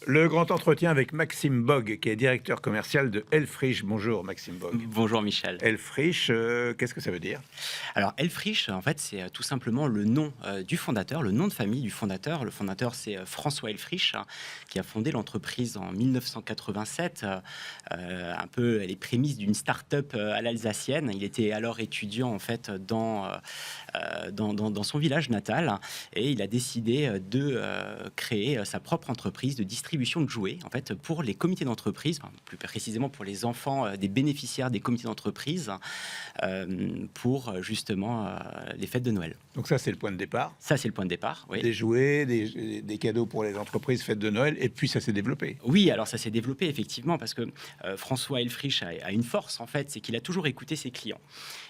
Le grand entretien avec Maxime Bog, qui est directeur commercial de Elfriche. Bonjour Maxime Bog. Bonjour Michel. Elfriche, qu'est-ce que ça veut dire? Alors Elfriche, en fait, c'est tout simplement le nom du fondateur, le nom de famille du fondateur. Le fondateur, c'est François Elfriche, qui a fondé l'entreprise en 1987, un peu les prémices d'une start-up à l'alsacienne. Il était alors étudiant en fait dans son village natal et il a décidé de créer sa propre entreprise de distribution de jouets en fait pour les comités d'entreprise, plus précisément pour les enfants des bénéficiaires des comités d'entreprise, pour justement les fêtes de Noël. Donc ça, c'est le point de départ. Ça, c'est le point de départ, oui. Des jouets, des cadeaux pour les entreprises, fêtes de Noël, et puis ça s'est développé. Oui, alors ça s'est développé effectivement parce que François Elfriche a une force en fait, c'est qu'il a toujours écouté ses clients.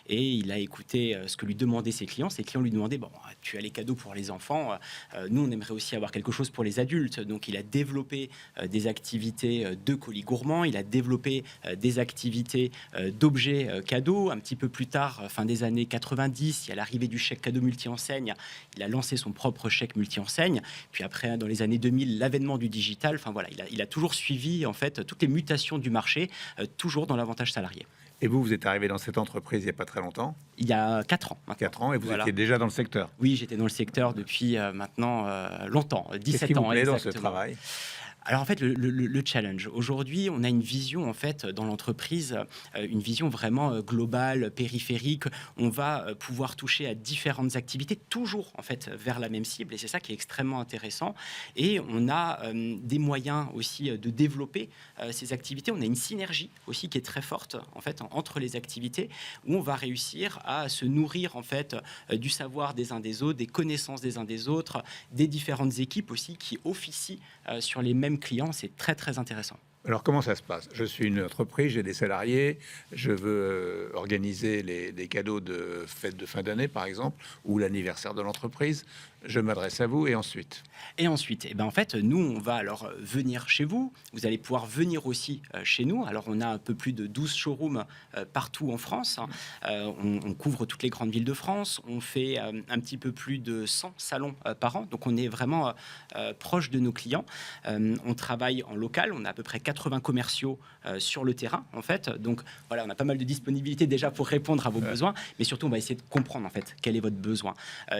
Et il a écouté ce que lui demandaient ses clients. Ses clients lui demandaient, bon, tu as les cadeaux pour les enfants, nous on aimerait aussi avoir quelque chose pour les adultes. Donc il a développé des activités de colis gourmands, il a développé des activités d'objets cadeaux. Un petit peu plus tard, fin des années 90, il y a l'arrivée du chèque cadeau multi-enseigne. Il a lancé son propre chèque multi-enseigne. Puis après, dans les années 2000, l'avènement du digital. Enfin voilà, il a toujours suivi en fait toutes les mutations du marché, toujours dans l'avantage salarié. Et vous êtes arrivé dans cette entreprise il n'y a pas très longtemps? Il y a 4 ans. Maintenant. 4 ans, et vous Voilà. étiez déjà dans le secteur? Oui, j'étais dans le secteur depuis maintenant longtemps, 17 Qu'est-ce qui vous ans plaît exactement. dans ce travail? Alors en fait, le challenge, aujourd'hui, on a une vision en fait dans l'entreprise, une vision vraiment globale, périphérique. On va pouvoir toucher à différentes activités, toujours en fait vers la même cible, et c'est ça qui est extrêmement intéressant. Et on a des moyens aussi de développer ces activités. On a une synergie aussi qui est très forte en fait entre les activités, où on va réussir à se nourrir en fait du savoir des uns des autres, des connaissances des uns des autres, des différentes équipes aussi qui officient sur les mêmes clients. C'est très très intéressant. Alors, comment ça se passe? Je suis une entreprise, j'ai des salariés, je veux organiser des cadeaux de fête de fin d'année, par exemple, ou l'anniversaire de l'entreprise. Je m'adresse à vous, et ensuite? Et ensuite, en fait, nous, on va alors venir chez vous. Vous allez pouvoir venir aussi chez nous. Alors, on a un peu plus de 12 showrooms partout en France. On couvre toutes les grandes villes de France. On fait un petit peu plus de 100 salons par an. Donc, on est vraiment proche de nos clients. On travaille en local. On a à peu près 80 commerciaux sur le terrain, en fait. Donc, voilà, on a pas mal de disponibilité déjà pour répondre à vos besoins. Mais surtout, on va essayer de comprendre, en fait, quel est votre besoin.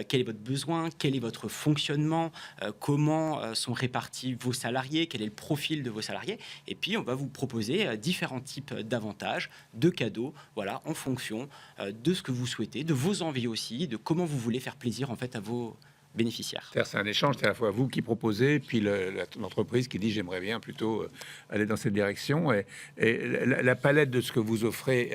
Quel est votre besoin? Quel est votre fonctionnement? Comment sont répartis vos salariés? Quel est le profil de vos salariés? Et puis, on va vous proposer différents types d'avantages, de cadeaux, voilà, en fonction de ce que vous souhaitez, de vos envies aussi, de comment vous voulez faire plaisir, en fait, à vos bénéficiaires. C'est un échange, c'est à la fois vous qui proposez, puis l'entreprise qui dit j'aimerais bien plutôt aller dans cette direction. Et la palette de ce que vous offrez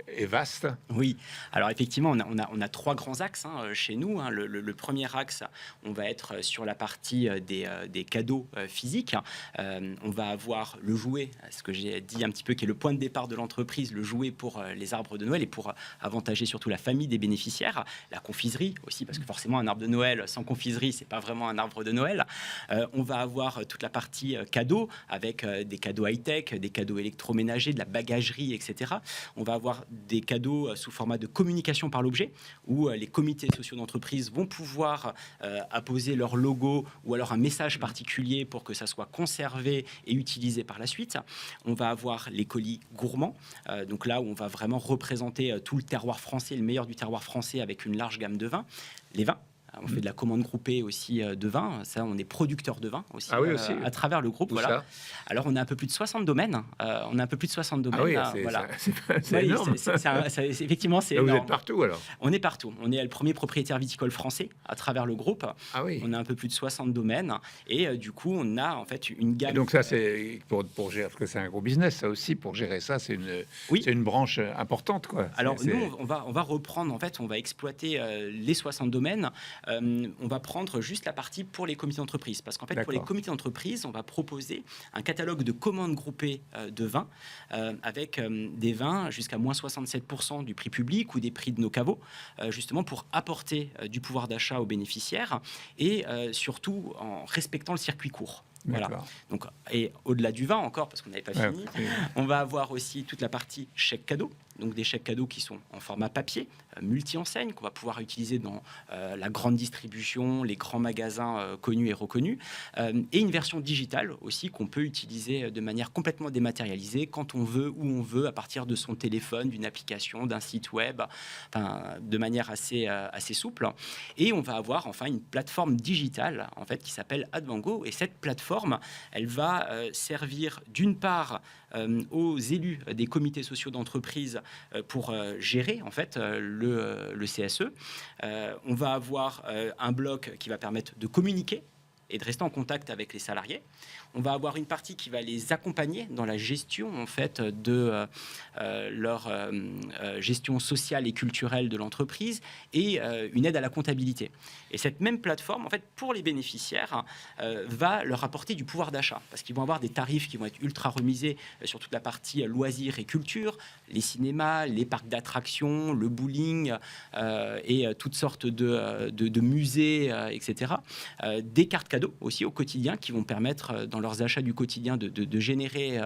est vaste. Oui, alors effectivement, on a 3 grands axes chez nous. Le premier axe, on va être sur la partie des cadeaux physiques. On va avoir le jouet, ce que j'ai dit un petit peu, qui est le point de départ de l'entreprise, le jouet pour les arbres de Noël et pour avantager surtout la famille des bénéficiaires. La confiserie aussi, parce que forcément, un arbre de Noël sans confiserie, c'est pas vraiment un arbre de Noël. On va avoir toute la partie cadeaux avec des cadeaux high-tech, des cadeaux électroménagers, de la bagagerie, etc. On va avoir des cadeaux sous format de communication par l'objet, où les comités sociaux d'entreprise vont pouvoir apposer leur logo ou alors un message particulier pour que ça soit conservé et utilisé par la suite. On va avoir les colis gourmands, donc là où on va vraiment représenter tout le terroir français, le meilleur du terroir français avec une large gamme de vins. Les vins. On fait de la commande groupée aussi de vin. Ça, on est producteur de vin aussi, aussi. À travers le groupe. Voilà. Ça? Alors, on a un peu plus de 60 domaines. On a un peu plus de 60 domaines. Ah oui, voilà. c'est énorme. Effectivement, c'est Là, énorme. vous êtes partout, alors? On est partout. On est le premier propriétaire viticole français à travers le groupe. Ah oui. On a un peu plus de 60 domaines. Et du coup, on a en fait une gamme. Et donc ça, c'est pour gérer, parce que c'est un gros business, ça aussi, pour gérer ça, c'est une branche importante, quoi. Alors, nous, on va reprendre, en fait, on va exploiter les 60 domaines. On va prendre juste la partie pour les comités d'entreprise. Parce qu'en fait, pour les comités d'entreprise, on va proposer un catalogue de commandes groupées de vins avec des vins jusqu'à moins 67% du prix public ou des prix de nos caveaux, justement pour apporter du pouvoir d'achat aux bénéficiaires et surtout en respectant le circuit court. Voilà. Donc, et au-delà du vin encore, parce qu'on n'avait pas fini, on va avoir aussi toute la partie chèque cadeau. donc des chèques cadeaux qui sont en format papier, multi-enseigne, qu'on va pouvoir utiliser dans la grande distribution, les grands magasins connus et reconnus, et une version digitale aussi qu'on peut utiliser de manière complètement dématérialisée quand on veut, où on veut, à partir de son téléphone, d'une application, d'un site web, de manière assez souple. Et on va avoir enfin une plateforme digitale en fait qui s'appelle Advango, et cette plateforme, elle va servir d'une part aux élus des comités sociaux d'entreprise pour gérer en fait le CSE. On va avoir un bloc qui va permettre de communiquer et de rester en contact avec les salariés. On va avoir une partie qui va les accompagner dans la gestion en fait de leur gestion sociale et culturelle de l'entreprise, et une aide à la comptabilité. Et cette même plateforme, en fait, pour les bénéficiaires, va leur apporter du pouvoir d'achat, parce qu'ils vont avoir des tarifs qui vont être ultra remisés sur toute la partie loisirs et culture, les cinémas, les parcs d'attractions, le bowling et toutes sortes de musées, etc. Des cartes cadeaux aussi au quotidien qui vont permettre dans leurs achats du quotidien de générer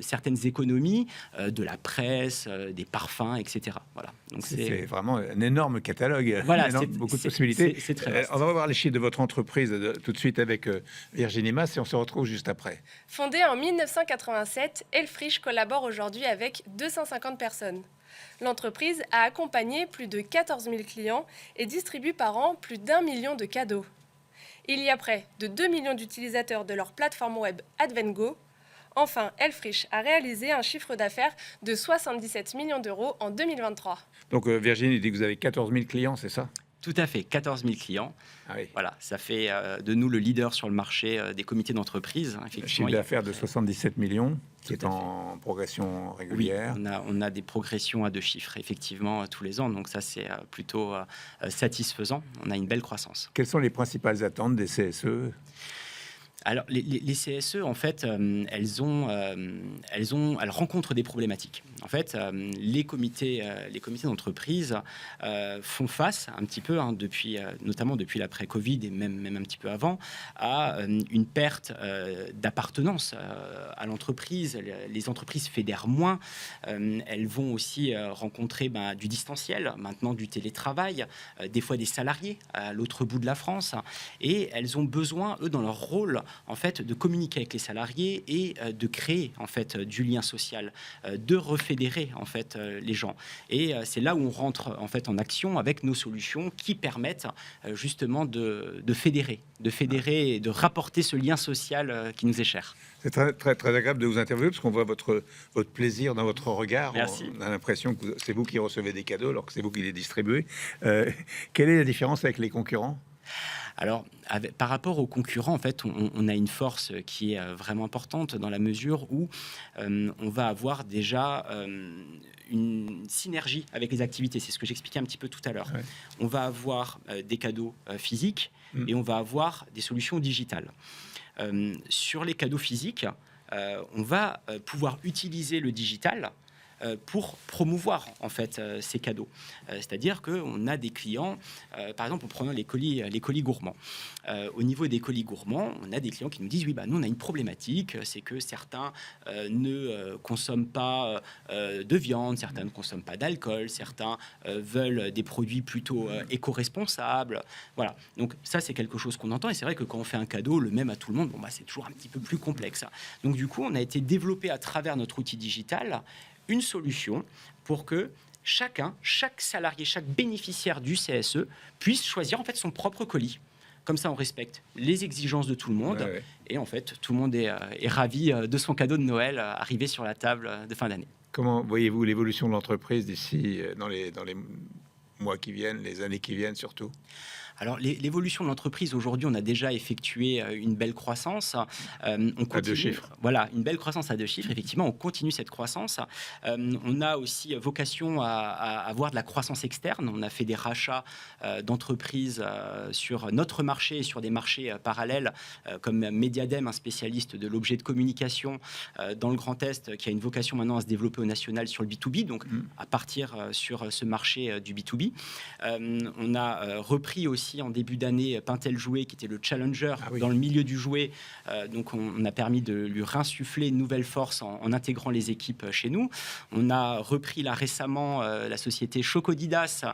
certaines économies, de la presse, des parfums, etc. Voilà. Donc c'est vraiment un énorme catalogue, voilà, beaucoup de possibilités. C'est très vaste. On va voir les chiffres de votre entreprise tout de suite avec Virginie Mas, et on se retrouve juste après. Fondée en 1987, Elfriche collabore aujourd'hui avec 250 personnes. L'entreprise a accompagné plus de 14 000 clients et distribue par an plus d'1 million de cadeaux. Il y a près de 2 millions d'utilisateurs de leur plateforme web Advengo. Enfin, Elfriche a réalisé un chiffre d'affaires de 77 millions d'euros en 2023. Donc Virginie dit que vous avez 14 000 clients, c'est ça? Tout à fait, 14 000 clients. Ah oui. Voilà, ça fait de nous le leader sur le marché des comités d'entreprise. Un chiffre d'affaires de 77 millions, qui est Tout à en progression Oui, régulière. on a des progressions à 2 chiffres, effectivement, tous les ans. Donc ça, c'est plutôt satisfaisant. On a une belle croissance. Quelles sont les principales attentes des CSE? Alors, les CSE, en fait, elles rencontrent des problématiques. En fait, les comités d'entreprise font face un petit peu, notamment depuis l'après-Covid et même un petit peu avant, à une perte d'appartenance à l'entreprise. Les entreprises fédèrent moins. Elles vont aussi rencontrer du distanciel, maintenant du télétravail, des fois des salariés à l'autre bout de la France. Et elles ont besoin, eux, dans leur rôle, en fait, de communiquer avec les salariés et de créer en fait du lien social, de refédérer en fait les gens. Et c'est là où on rentre en fait en action avec nos solutions qui permettent justement de fédérer et de rapporter ce lien social qui nous est cher. C'est très, très, très agréable de vous interviewer parce qu'on voit votre plaisir dans votre regard. Merci. On a l'impression que c'est vous qui recevez des cadeaux alors que c'est vous qui les distribuez. Quelle est la différence avec les concurrents ? Alors, par rapport aux concurrents, en fait, on a une force qui est vraiment importante dans la mesure où on va avoir déjà une synergie avec les activités. C'est ce que j'expliquais un petit peu tout à l'heure. Ouais. On va avoir des cadeaux physiques et on va avoir des solutions digitales. Sur les cadeaux physiques, on va pouvoir utiliser le digital pour promouvoir en fait ces cadeaux. C'est-à-dire qu'on a des clients, par exemple en prenant les colis gourmands. Au niveau des colis gourmands, on a des clients qui nous disent oui, nous on a une problématique, c'est que certains ne consomment pas de viande, certains ne consomment pas d'alcool, certains veulent des produits plutôt éco-responsables. Voilà, donc ça c'est quelque chose qu'on entend, et c'est vrai que quand on fait un cadeau, le même à tout le monde, c'est toujours un petit peu plus complexe. Donc du coup, on a été développé à travers notre outil digital une solution pour que chaque salarié, chaque bénéficiaire du CSE puisse choisir en fait son propre colis. Comme ça, on respecte les exigences de tout le monde. Ouais. Et en fait, tout le monde est ravi de son cadeau de Noël arrivé sur la table de fin d'année. Comment voyez-vous l'évolution de l'entreprise d'ici dans les mois qui viennent, les années qui viennent surtout ? Alors, l'évolution de l'entreprise, aujourd'hui, on a déjà effectué une belle croissance. On continue, à 2 chiffres. Voilà, une belle croissance à 2 chiffres. Effectivement, on continue cette croissance. On a aussi vocation à avoir de la croissance externe. On a fait des rachats d'entreprises sur notre marché et sur des marchés parallèles, comme Mediadem, un spécialiste de l'objet de communication dans le Grand Est, qui a une vocation maintenant à se développer au national sur le B2B, donc à partir sur ce marché du B2B. produits. On a repris aussi en début d'année Pintel Jouet, qui était le challenger dans le milieu du jouet. Donc on a permis de lui réinsuffler une nouvelle force en intégrant les équipes chez nous. On a repris là récemment la société Chocodidas,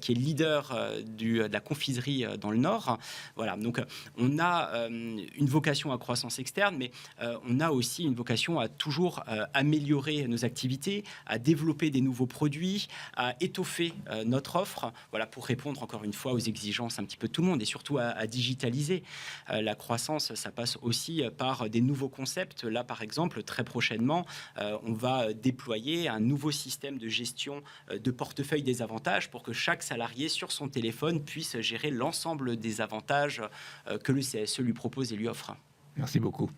qui est leader de la confiserie dans le Nord. Voilà, donc on a une vocation à croissance externe, mais on a aussi une vocation à toujours améliorer nos activités, à développer des nouveaux produits, à étoffer notre offre, voilà, pour répondre encore une fois aux exigences un petit peu de tout le monde et surtout à digitaliser. La croissance, ça passe aussi par des nouveaux concepts. Là, par exemple, très prochainement, on va déployer un nouveau système de gestion de portefeuille des avantages pour que chaque salarié sur son téléphone puisse gérer l'ensemble des avantages que le CSE lui propose et lui offre. Merci beaucoup.